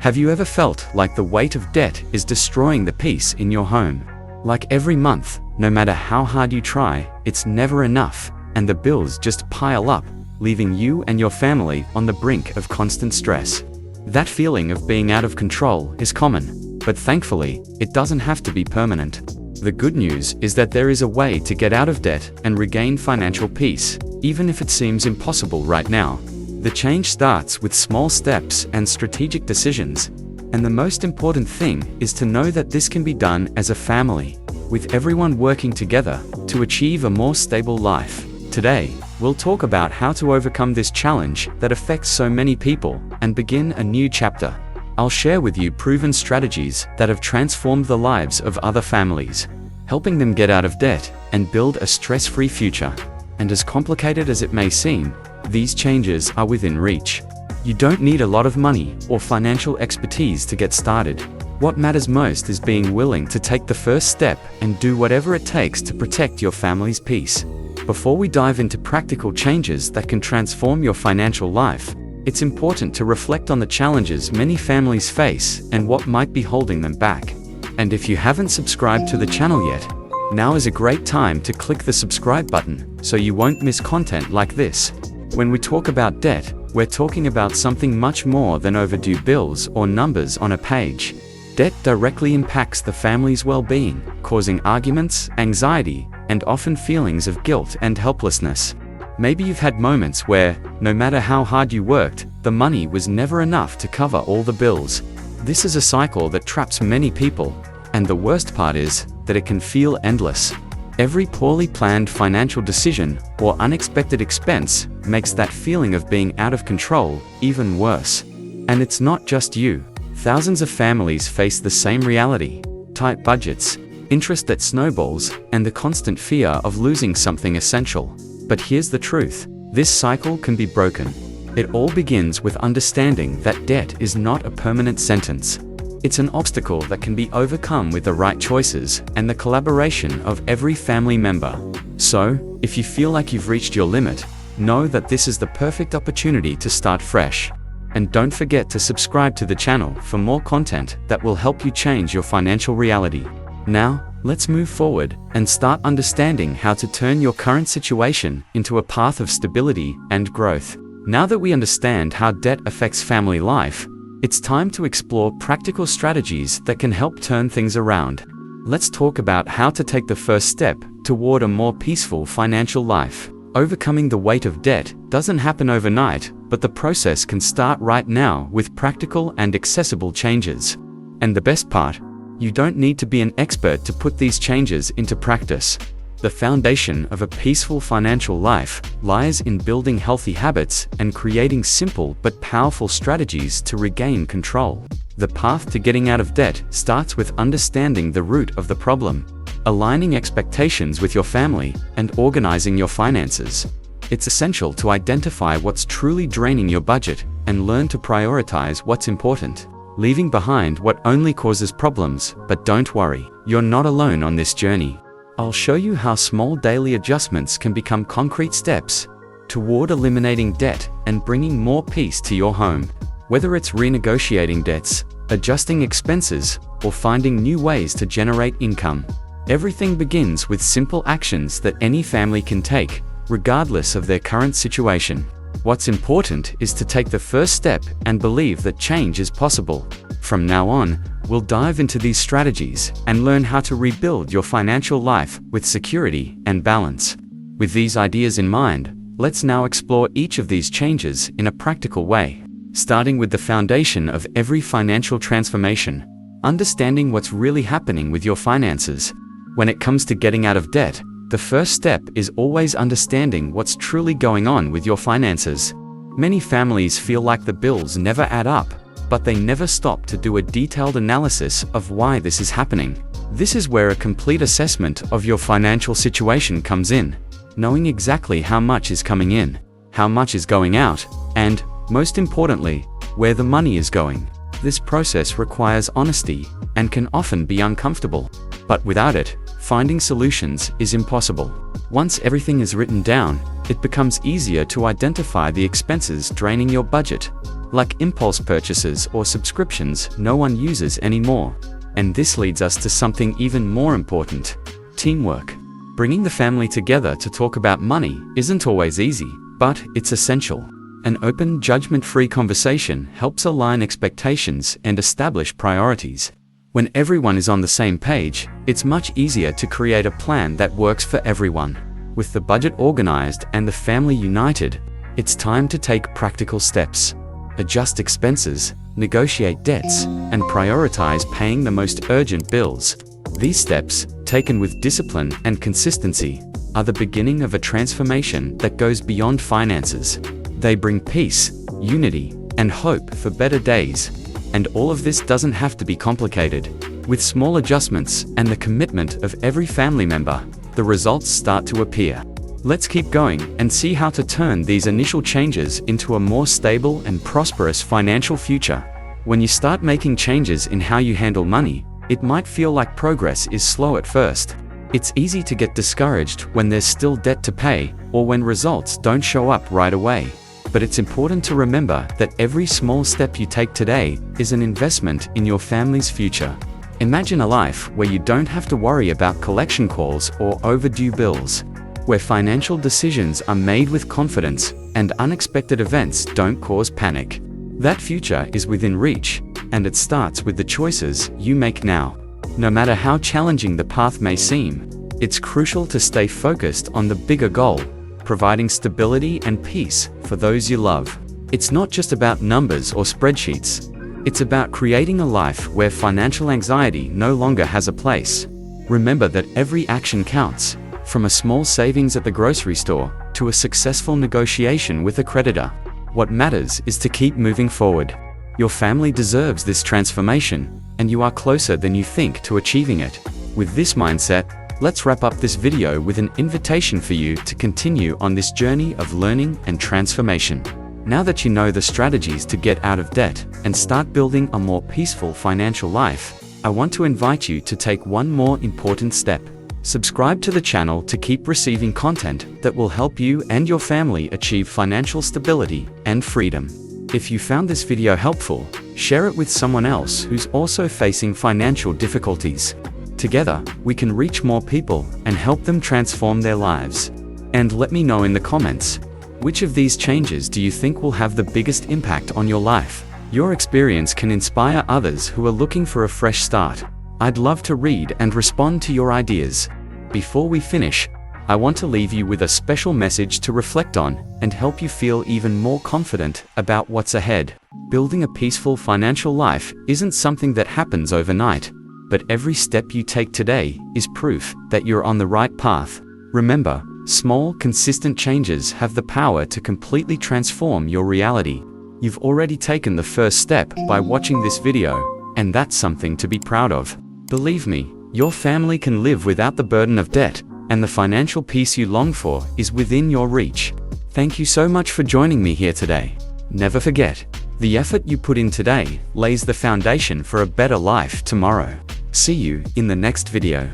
Have you ever felt like the weight of debt is destroying the peace in your home? Like every month, no matter how hard you try, it's never enough, and the bills just pile up, leaving you and your family on the brink of constant stress. That feeling of being out of control is common, but thankfully, it doesn't have to be permanent. The good news is that there is a way to get out of debt and regain financial peace, even if it seems impossible right now. The change starts with small steps and strategic decisions, and the most important thing is to know that this can be done as a family, with everyone working together to achieve a more stable life. Today, we'll talk about how to overcome this challenge that affects so many people and begin a new chapter. I'll share with you proven strategies that have transformed the lives of other families, helping them get out of debt and build a stress-free future. And as complicated as it may seem, these changes are within reach. You don't need a lot of money or financial expertise to get started. What matters most is being willing to take the first step and do whatever it takes to protect your family's peace. Before we dive into practical changes that can transform your financial life, it's important to reflect on the challenges many families face and what might be holding them back. And if you haven't subscribed to the channel yet, now is a great time to click the subscribe button so you won't miss content like this. When we talk about debt, we're talking about something much more than overdue bills or numbers on a page. Debt directly impacts the family's well-being, causing arguments, anxiety, and often feelings of guilt and helplessness. Maybe you've had moments where, no matter how hard you worked, the money was never enough to cover all the bills. This is a cycle that traps many people, and the worst part is that it can feel endless. Every poorly planned financial decision or unexpected expense makes that feeling of being out of control even worse. And it's not just you. Thousands of families face the same reality: tight budgets, interest that snowballs, and the constant fear of losing something essential. But here's the truth: this cycle can be broken. It all begins with understanding that debt is not a permanent sentence. It's an obstacle that can be overcome with the right choices and the collaboration of every family member. So, if you feel like you've reached your limit, know that this is the perfect opportunity to start fresh. And don't forget to subscribe to the channel for more content that will help you change your financial reality. Now, let's move forward and start understanding how to turn your current situation into a path of stability and growth. Now that we understand how debt affects family life, it's time to explore practical strategies that can help turn things around. Let's talk about how to take the first step toward a more peaceful financial life. Overcoming the weight of debt doesn't happen overnight, but the process can start right now with practical and accessible changes. And the best part, you don't need to be an expert to put these changes into practice. The foundation of a peaceful financial life lies in building healthy habits and creating simple but powerful strategies to regain control. The path to getting out of debt starts with understanding the root of the problem, aligning expectations with your family, and organizing your finances. It's essential to identify what's truly draining your budget and learn to prioritize what's important, leaving behind what only causes problems. But don't worry, you're not alone on this journey. I'll show you how small daily adjustments can become concrete steps toward eliminating debt and bringing more peace to your home. Whether it's renegotiating debts, adjusting expenses, or finding new ways to generate income, everything begins with simple actions that any family can take, regardless of their current situation. What's important is to take the first step and believe that change is possible. From now on, we'll dive into these strategies and learn how to rebuild your financial life with security and balance. With these ideas in mind, let's now explore each of these changes in a practical way. Starting with the foundation of every financial transformation, understanding what's really happening with your finances. When it comes to getting out of debt, the first step is always understanding what's truly going on with your finances. Many families feel like the bills never add up, but they never stop to do a detailed analysis of why this is happening. This is where a complete assessment of your financial situation comes in, knowing exactly how much is coming in, how much is going out, and, most importantly, where the money is going. This process requires honesty and can often be uncomfortable, but without it, finding solutions is impossible. Once everything is written down, it becomes easier to identify the expenses draining your budget, like impulse purchases or subscriptions no one uses anymore. And this leads us to something even more important: teamwork. Bringing the family together to talk about money isn't always easy, but it's essential. An open, judgment-free conversation helps align expectations and establish priorities. When everyone is on the same page, it's much easier to create a plan that works for everyone. With the budget organized and the family united, it's time to take practical steps. Adjust expenses, negotiate debts, and prioritize paying the most urgent bills. These steps, taken with discipline and consistency, are the beginning of a transformation that goes beyond finances. They bring peace, unity, and hope for better days. And all of this doesn't have to be complicated. With small adjustments and the commitment of every family member, the results start to appear. Let's keep going and see how to turn these initial changes into a more stable and prosperous financial future. When you start making changes in how you handle money, it might feel like progress is slow at first. It's easy to get discouraged when there's still debt to pay or when results don't show up right away. But it's important to remember that every small step you take today is an investment in your family's future. Imagine a life where you don't have to worry about collection calls or overdue bills, where financial decisions are made with confidence and unexpected events don't cause panic. That future is within reach, and it starts with the choices you make now. No matter how challenging the path may seem, it's crucial to stay focused on the bigger goal: providing stability and peace for those you love. It's not just about numbers or spreadsheets. It's about creating a life where financial anxiety no longer has a place. Remember that every action counts, from a small savings at the grocery store to a successful negotiation with a creditor. What matters is to keep moving forward. Your family deserves this transformation, and you are closer than you think to achieving it. With this mindset, let's wrap up this video with an invitation for you to continue on this journey of learning and transformation. Now that you know the strategies to get out of debt and start building a more peaceful financial life, I want to invite you to take one more important step. Subscribe to the channel to keep receiving content that will help you and your family achieve financial stability and freedom. If you found this video helpful, share it with someone else who's also facing financial difficulties. Together, we can reach more people and help them transform their lives. And let me know in the comments, which of these changes do you think will have the biggest impact on your life? Your experience can inspire others who are looking for a fresh start. I'd love to read and respond to your ideas. Before we finish, I want to leave you with a special message to reflect on and help you feel even more confident about what's ahead. Building a peaceful financial life isn't something that happens overnight, but every step you take today is proof that you're on the right path. Remember, small, consistent changes have the power to completely transform your reality. You've already taken the first step by watching this video, and that's something to be proud of. Believe me, your family can live without the burden of debt, and the financial peace you long for is within your reach. Thank you so much for joining me here today. Never forget, the effort you put in today lays the foundation for a better life tomorrow. See you in the next video.